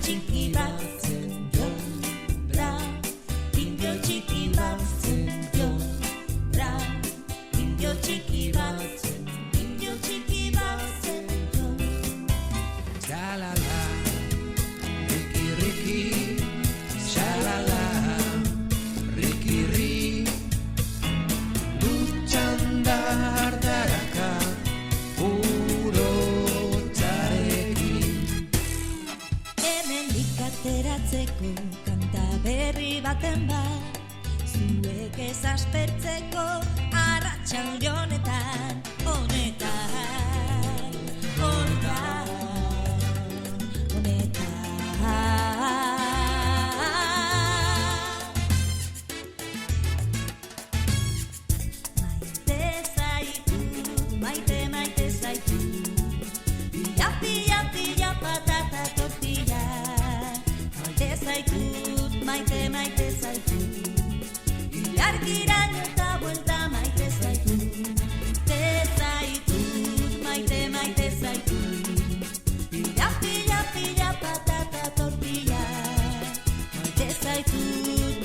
txiki bat zendion, bra, indio txiki bat zendion, bra, indio txiki bat zendion. Shalala, Riki Riki, shalala, Riki Riki, dutxan dardaraka, urotzarekin. Hemendik ateratzeko kanta berri baten bat, zuek ez aspertzeko arratsalde honetan, Maite zaitu, pilla, pilla, pilla, patata tortilla. Maite zaitu, ilargiraino eta buelta maite zaitu. Maite zaitu, pilla, pilla, pilla, patata tortilla.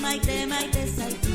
Maite zaitu.